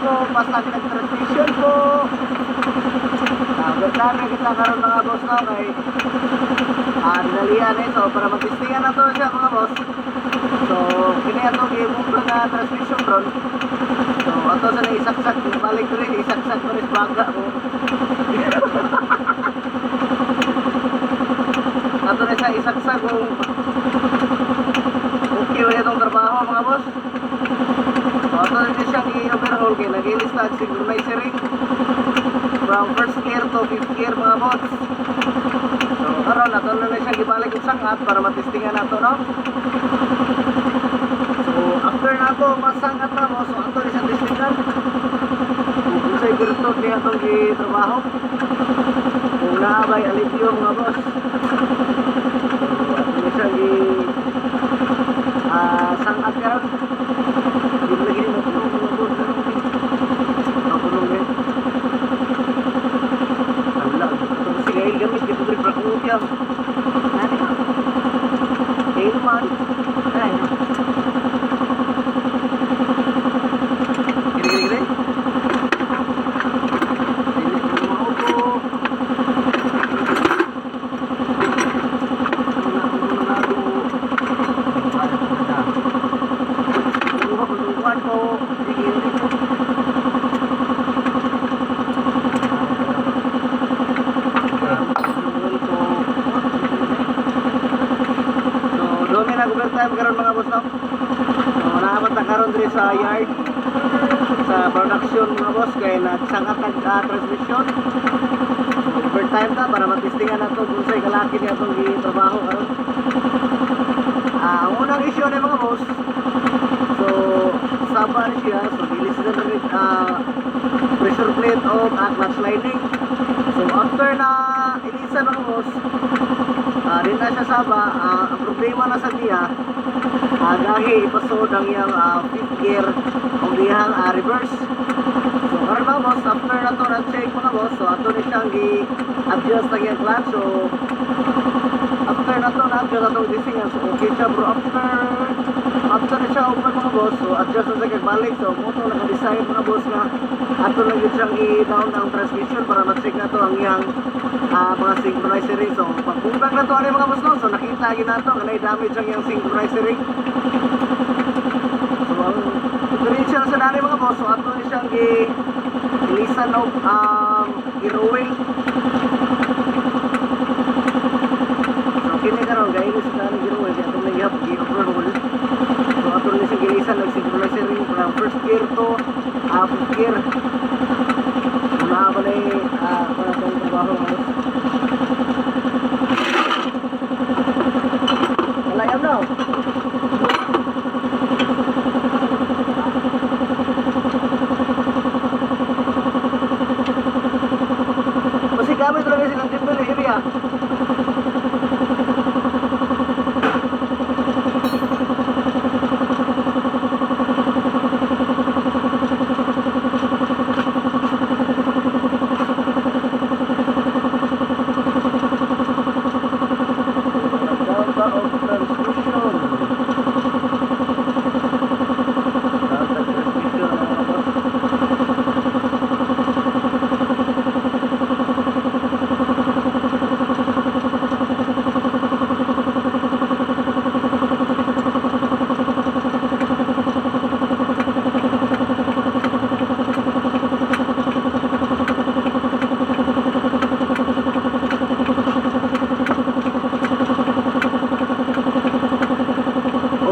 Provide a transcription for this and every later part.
ko, basta nag-transmission ko. Ganda kita karon mga boss no, kay dinalian so para matistingan na to siya mga boss. So, kini ato gibong na transmission ron. So, ato sa naisaksak, balik ko rin, isaksak ko rin baga ko. Ato na siya isaksak kung okay wala itong trabaho mga boss. So, ato na siyang i-overhaul kaya nag-ilis na synchronizing from first gear to fifth gear mga boss. So, karon ato na siyang ibalik yung sangat para matistingan nato no. So, after nato masangat na mo, so ato na siyang testingan kung sa'y virtud niya itong trabaho kung naabay alipyo mga boss. Sangat karon hindi mo lagi matulong mga boss matulong din wala itong sigail gamit di po rin prakot yan kayo naman ay gini time karon mga boss no. So naamat na karon diri sa yard sa production mga boss kay nagsangat ang transmission. So overtime ta para matistingan nato kung sa'y kalaki niya itong trabaho karon. Ang unang issue na mga boss, so saba na siya, so bilis na rin pressure plate o clutch lining. So after na ilisan mga boss, rin na siya saba, ang problema na sa niya dahil ipasod ang iyang fifth gear ang iyang reverse. So karon mga boss, after na to na-check mga boss, so ato na siyang i-adjust ang iyang clutch. So after na to na-adjust atong disingan, so okay siya bro. After na siya open mga boss, so adjust na siya kagbalik. So mo to naka-design mga boss nga ato lang yun siyang i-down ang transmission para ma-check na to ang iyang mga synchronizer ring. So pagbumbag na to ano mga boss no, so nakita lagi na to nga na-damage ang iyang synchronizer ring. So ang differential sa dali mga boss, so ato na siyang ilisan o gear oil. So kini karon guys sa dali gear oil ato na gyap i-overhaul. So ato na siyang ilisan ng synchronizer ring from first gear to fifth gear. Wala ba na para itong trabaho mga boss. Malayam na masih kami talaga silang timber area.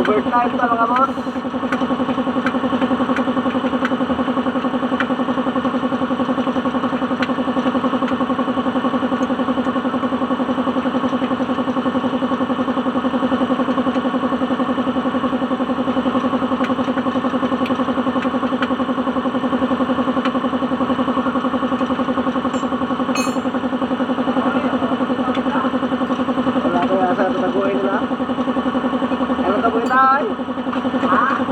Overtime ta mga boss. Wala kaya sa taguin nila. Ano taguin tayo? Ha?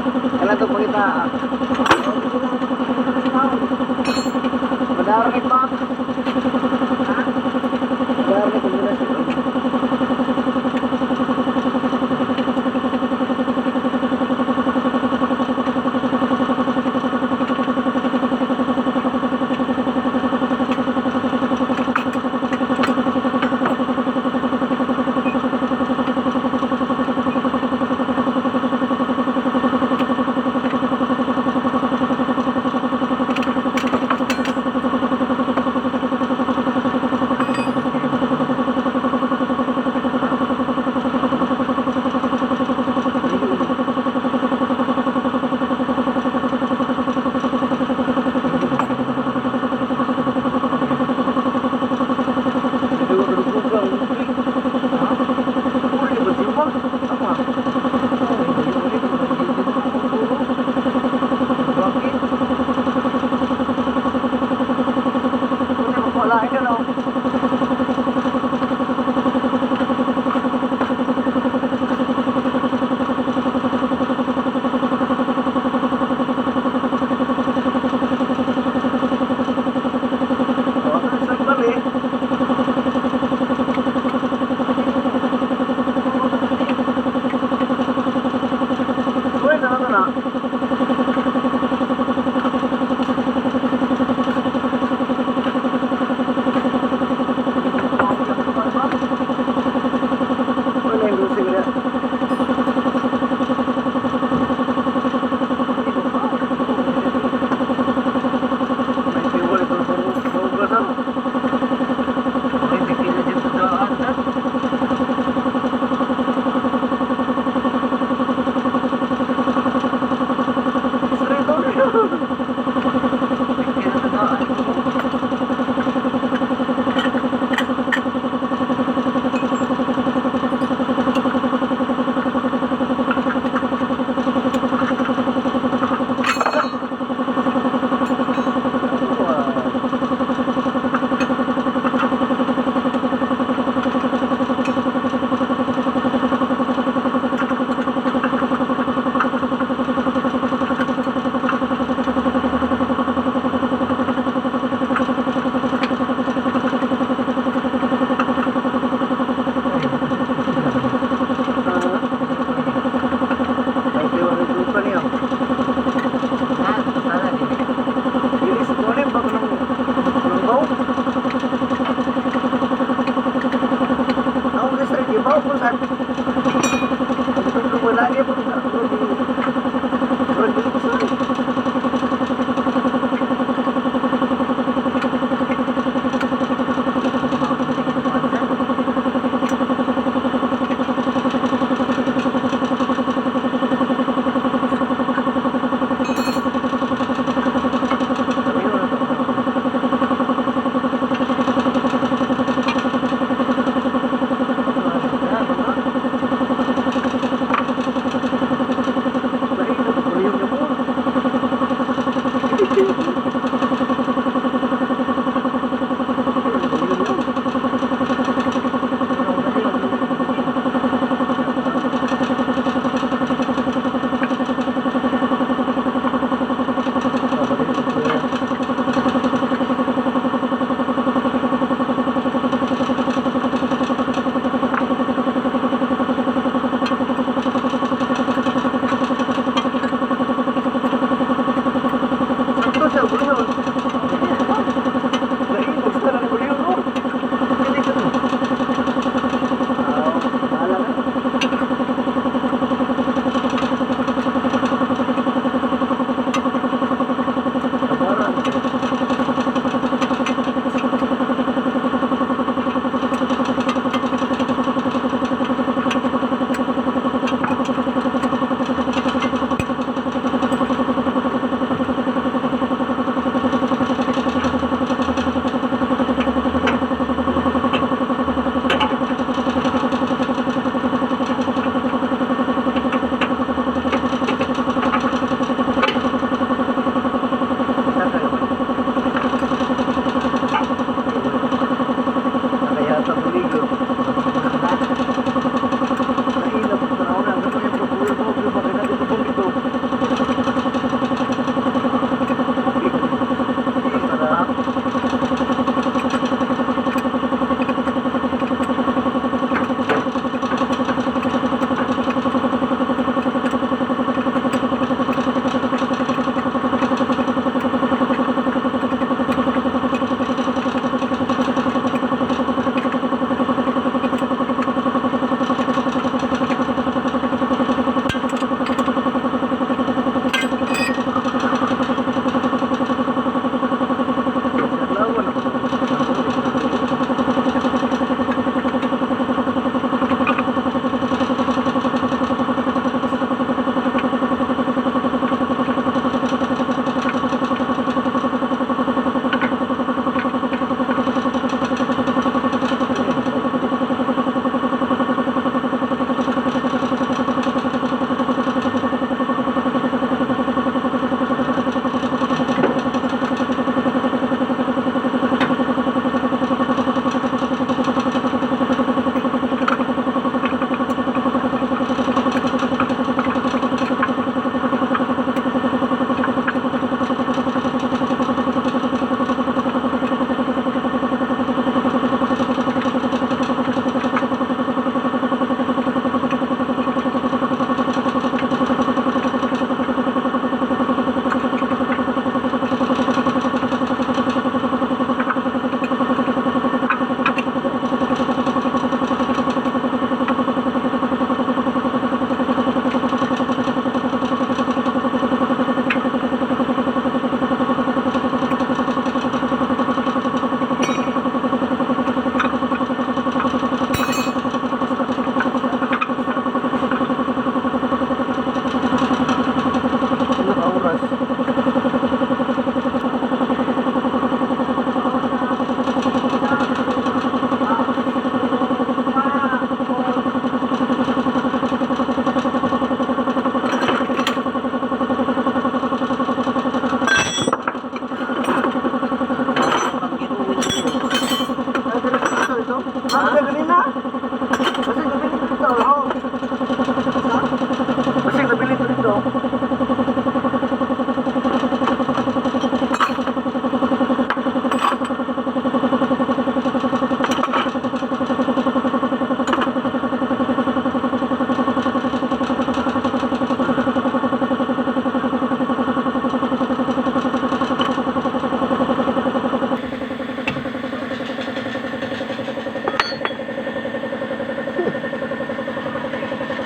Ibaw po sa wala niya po sa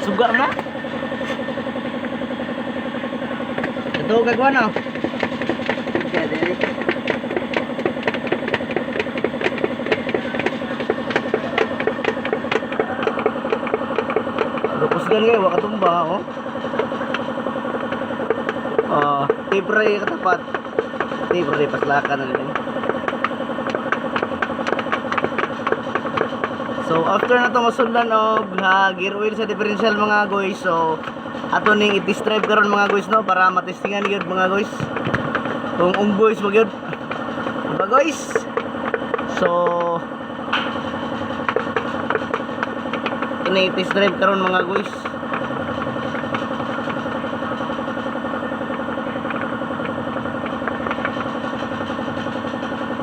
Sugar na. Ito gagawa na. Kaya dili. Lupos gan kayo, waka tumba, oh. Tape ray katapat. Tape ray paslakan na rin. So after na to masundan og gear oil sa differential mga guys. So ato ning i-test drive karon mga guys no para matestingan gyud mga guys. Kung boys mo gyud. Diba guys? So ini i-test drive karon mga guys.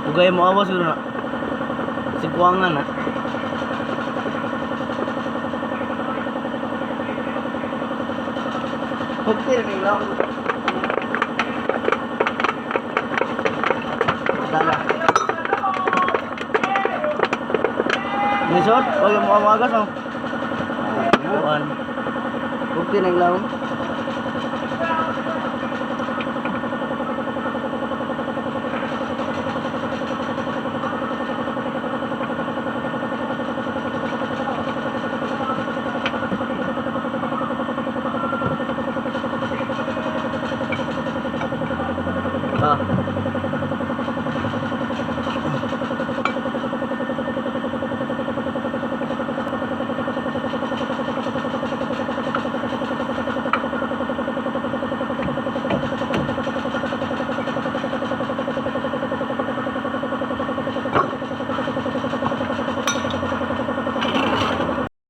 Ugay mo awas gud na. Siguangan na. Okay, may lang. Dala. Nisot, wag mo amagas oh. Buwan. Okay na lang. Ah.